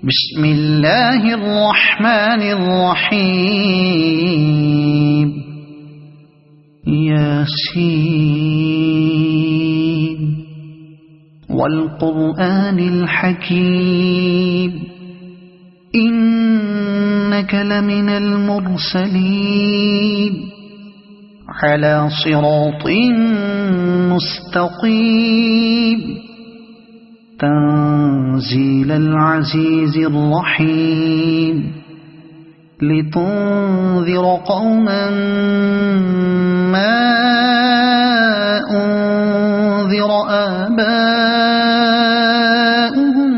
بسم الله الرحمن الرحيم ياسين والقرآن الحكيم إنك لمن المرسلين على صراط مستقيم تنزيل العزيز الرحيم لتنذر قوما ما أنذر آباؤهم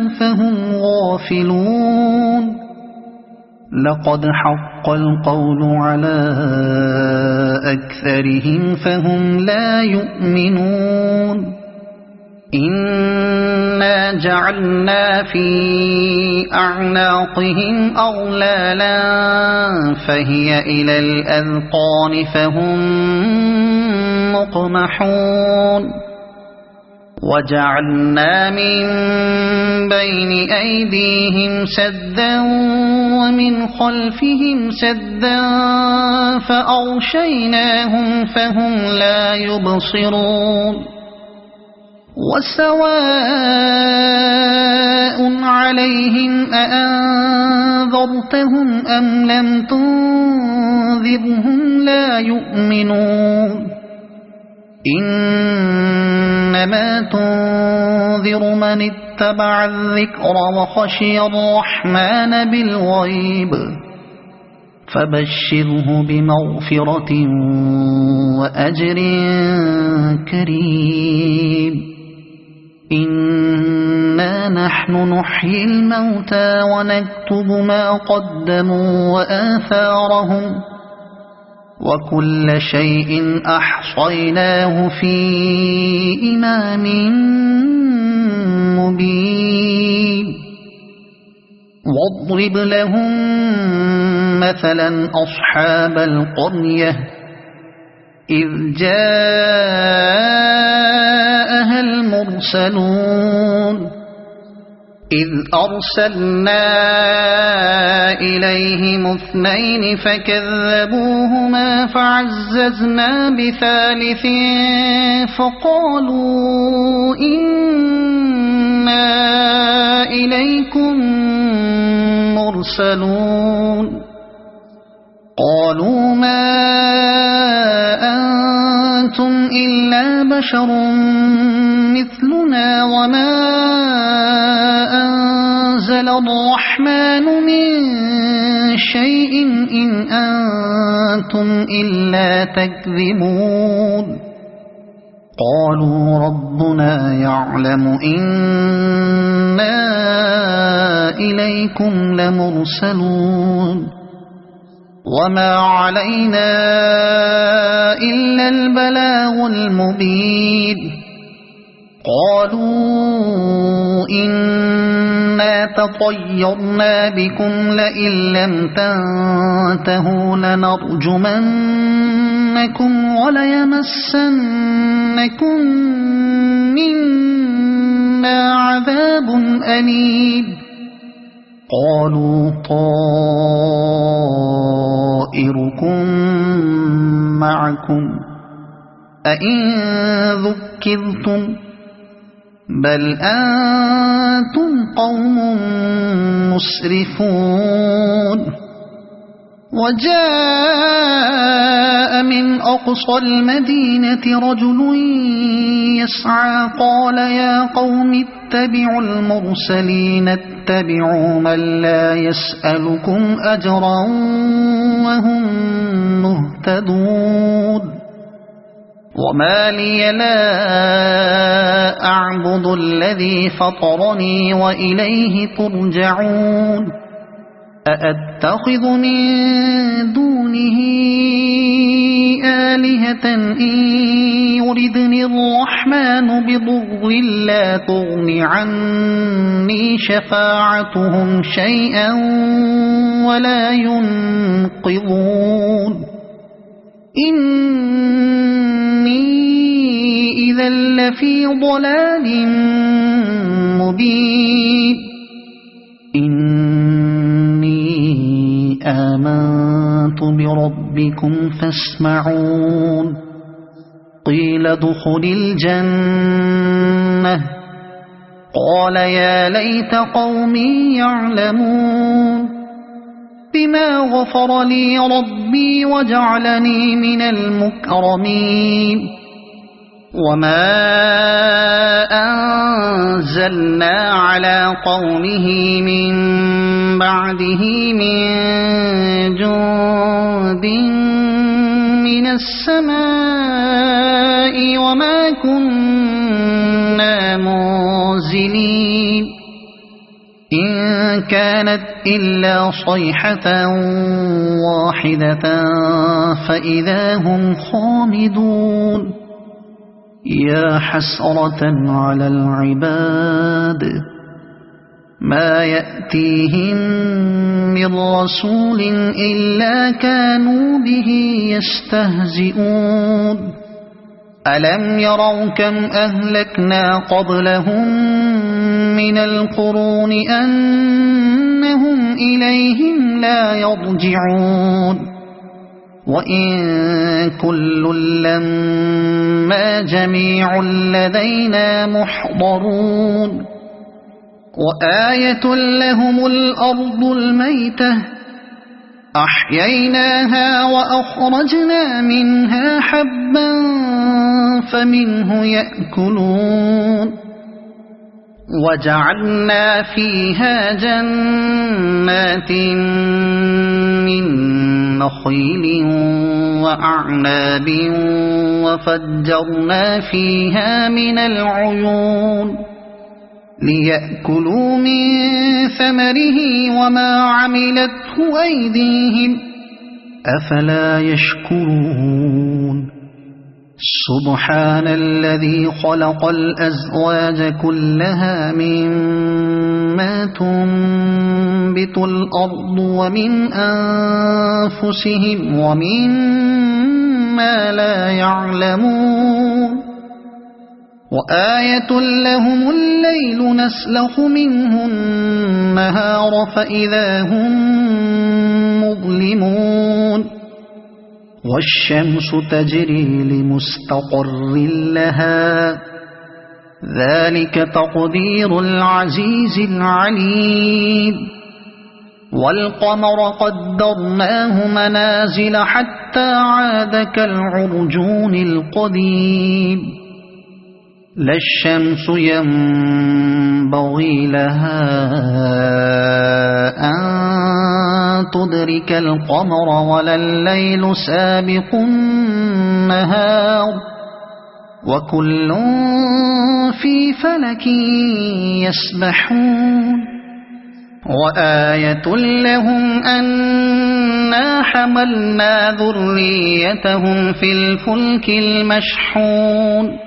فهم غافلون لقد حق القول على أكثرهم فهم لا يؤمنون إنا جعلنا في أعناقهم أغلالا فهي إلى الأذقان فهم مقمحون وجعلنا من بين أيديهم سدا ومن خلفهم سدا فأغشيناهم فهم لا يبصرون وسواء عليهم أأنذرتهم أم لم تنذرهم لا يؤمنون إنما تنذر من اتبع الذكر وخشي الرحمن بالغيب فبشره بمغفرة وأجر كريم إنا نحن نحيي الموتى ونكتب ما قدموا وآثارهم وكل شيء أحصيناه في إمام مبين واضرب لهم مثلا أصحاب القرية إذ جاءها المرسلون إذ أرسلنا إليهم اثنين فكذبوهما فعززنا بثالث فقالوا إنا إليكم مرسلون قالوا ما أنتم إلا بشر مثلنا وما أنزل الرحمن من شيء إن أنتم إلا تكذبون قالوا ربنا يعلم إنا إليكم لمرسلون وما علينا إلا البلاغ المبين قالوا إنا تطيرنا بكم لئن لم تنتهوا لنرجمنكم وليمسنكم منا عذاب أليم قالوا طائركم معكم أئن ذكرتم بل أنتم قوم مسرفون وجاء من أقصى المدينة رجل يسعى قال يا قوم اتبعوا المرسلين اتبعوا من لا يسألكم أجرا وهم مهتدون وما لي لا أعبد الذي فطرني وإليه ترجعون أأتخذ من دونه آلهة إن يردني الرحمن بضر لا تغن عني شفاعتهم شيئا ولا ينقذون إني إذا لفي ضلال مبين آمنت بربكم فاسمعون قيل ادخل الجنة قال يا ليت قومي يعلمون بما غفر لي ربي وجعلني من المكرمين وما أنزلنا على قومه من بعده من جند من السماء وما كنا منزلين إن كانت إلا صيحة واحدة فإذا هم خامدون يا حسرة على العباد ما يأتيهم من رسول إلا كانوا به يستهزئون ألم يروا كم أهلكنا قبلهم من القرون أنهم إليهم لا يرجعون وإن كل لما جميع لدينا محضرون وآية لهم الأرض الميتة أحييناها وأخرجنا منها حبا فمنه يأكلون وجعلنا فيها جنات من نخيل وأعناب وفجرنا فيها من العيون ليأكلوا من ثمره وما عملته أيديهم أفلا يشكرون سبحان الذي خلق الأزواج كلها مما تنبت الأرض ومن أنفسهم ومما لا يعلمون وآية لهم الليل نسلخ منه النهار فإذا هم مظلمون والشمس تجري لمستقر لها ذلك تقدير العزيز العليم والقمر قدرناه منازل حتى عاد كالعرجون القديم لا الشمس ينبغي لها أن تدرك القمر ولا الليل سابق النهار وكل في فلك يسبحون وآية لهم أنا حملنا ذريتهم في الفلك المشحون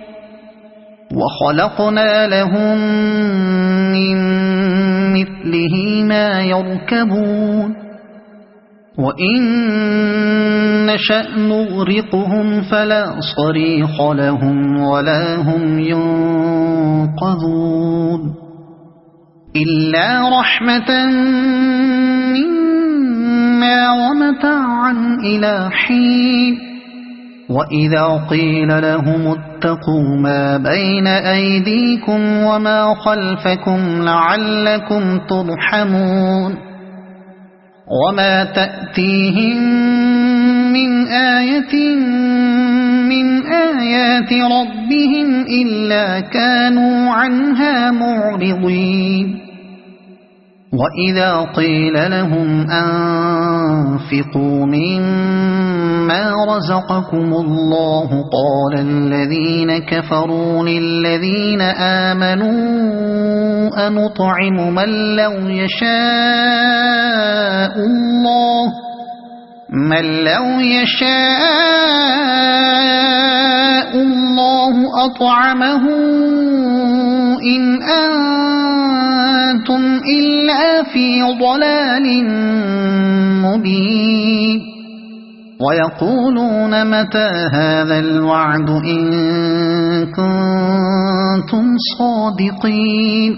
وخلقنا لهم من مثله ما يركبون وإن نشأ نغرقهم فلا صريخ لهم ولا هم ينقذون إلا رحمة منا ومتاعا إلى حين وإذا قيل لهم اتقوا ما بين أيديكم وما خلفكم لعلكم ترحمون وما تأتيهم من آية من آيات ربهم إلا كانوا عنها معرضين وإذا قيل لهم أنفقوا مما رزقكم الله قال الذين كفروا للذين آمنوا أنطعم من لو يشاء الله أطعمه إن أنتم إلا في ضلال مبين ويقولون متى هذا الوعد إن كنتم صادقين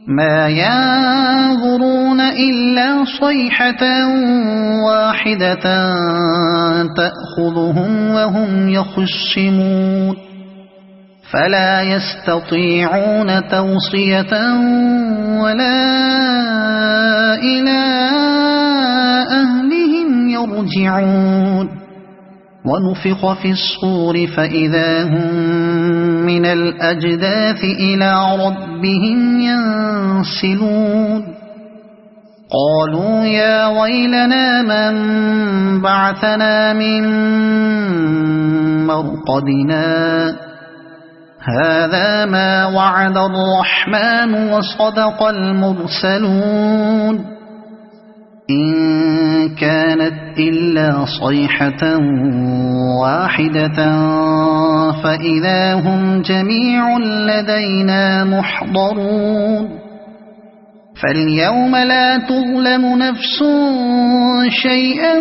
ما ينظرون إلا صيحة واحدة تأخذهم وهم يخصمون فلا يستطيعون توصية ولا إلى أهلهم يرجعون ونفخ في الصور فإذا هم من الأجداث إلى ربهم ينسلون قالوا يا ويلنا من بعثنا من مرقدنا هذا ما وعد الرحمن وصدق المرسلون إن كانت إلا صيحة واحدة فإذا هم جميع لدينا محضرون فاليوم لا تظلم نفس شيئا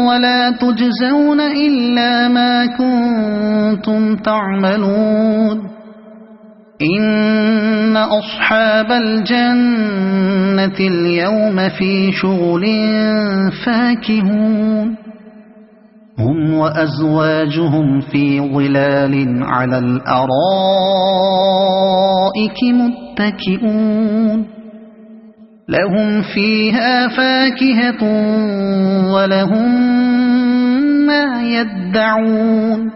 ولا تجزون إلا ما كنتم تعملون إن أصحاب الجنة اليوم في شغل فاكهون هم وأزواجهم في ظلال على الأرائك متكئون لهم فيها فاكهة ولهم ما يدعون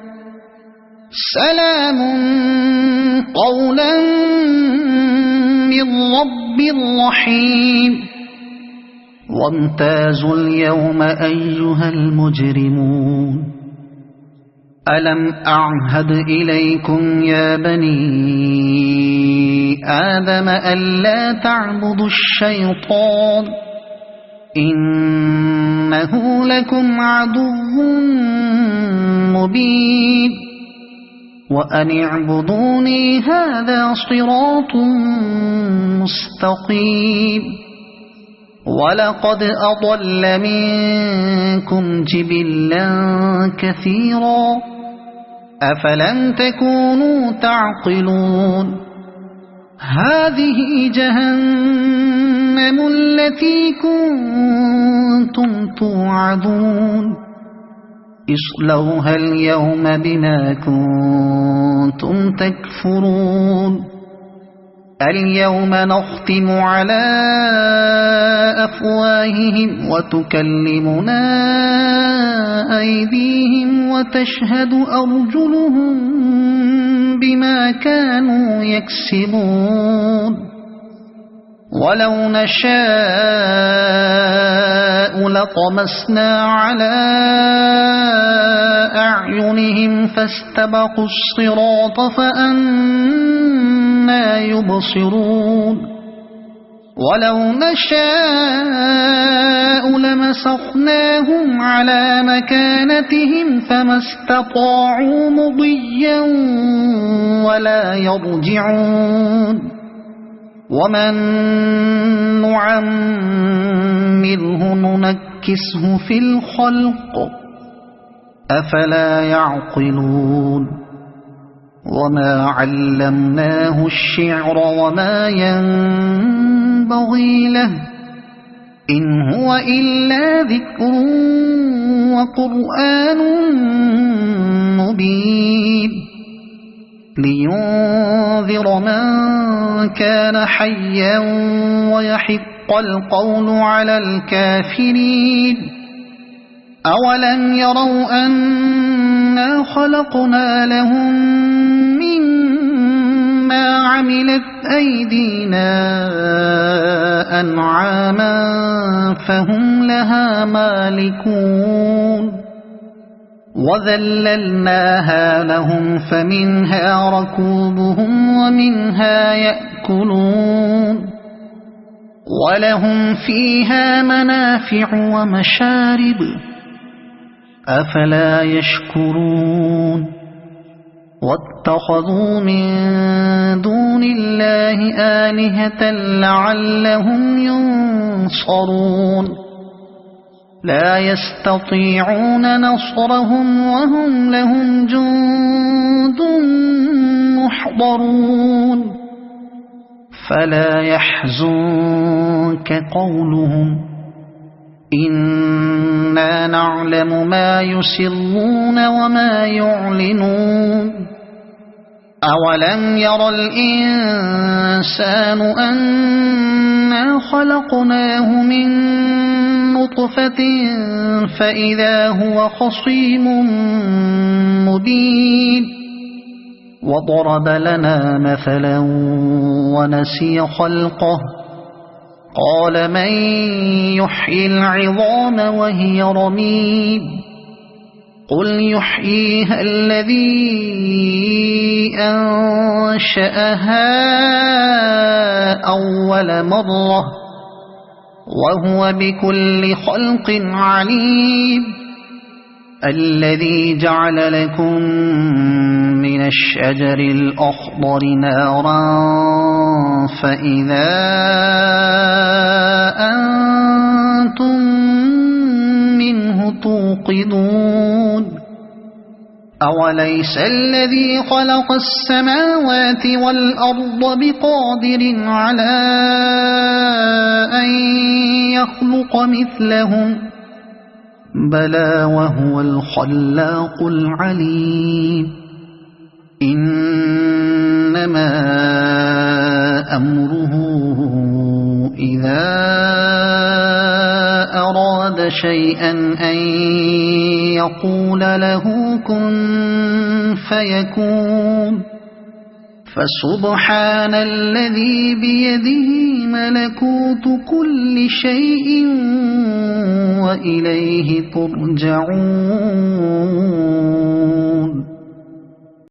سلام قولا من رب رحيم وامتازوا اليوم أيها المجرمون ألم أعهد إليكم يا بني آدم ألا تعبدوا الشيطان إنه لكم عدو مبين وأن اعبدوني هذا صراط مستقيم ولقد أضل منكم جبلا كثيرا أفلم تكونوا تعقلون هذه جهنم التي كنتم توعدون اصلوها اليوم بما كنتم تكفرون اليوم نختم على أفواههم وتكلمنا أيديهم وتشهد أرجلهم بما كانوا يكسبون ولو نشاء لطمسنا على أعينهم فاستبقوا الصراط فأنى يبصرون ولو نشاء لمسخناهم على مكانتهم فما استطاعوا مضيا ولا يرجعون ومن نعمره ننكسه في الخلق أفلا يعقلون وما علمناه الشعر وما ينبغي له إن هو إلا ذكر وقرآن مبين لينذر من كان حيا ويحق القول على الكافرين أولم يروا أنا خلقنا لهم مما عملت أيدينا أنعاما فهم لها مالكون وذللناها لهم فمنها ركوبهم ومنها يأكلون ولهم فيها منافع ومشارب أفلا يشكرون واتخذوا من دون الله آلهة لعلهم ينصرون لا يستطيعون نصرهم وهم لهم جند محضرون فلا يحزنك يحزنك قولهم إنا نعلم ما يسرون وما يعلنون أولم ير الإنسان أنا خلقناه من نطفة فإذا هو خصيم مبين وضرب لنا مثلا ونسي خلقه قال من يحيي العظام وهي رميم قل يحييها الذي أنشأها أول مرة وهو بكل خلق عليم الذي جعل لكم من الشجر الأخضر نارا فإذا أنتم منه توقدون أوليس الذي خلق السماوات والأرض بقادر على أن يخلق مثلهم بلى وهو الخلاق العليم إنما أمره إذا أراد شيئا أن يقول له كن فيكون فسبحان الذي بيده ملكوت كل شيء وإليه ترجعون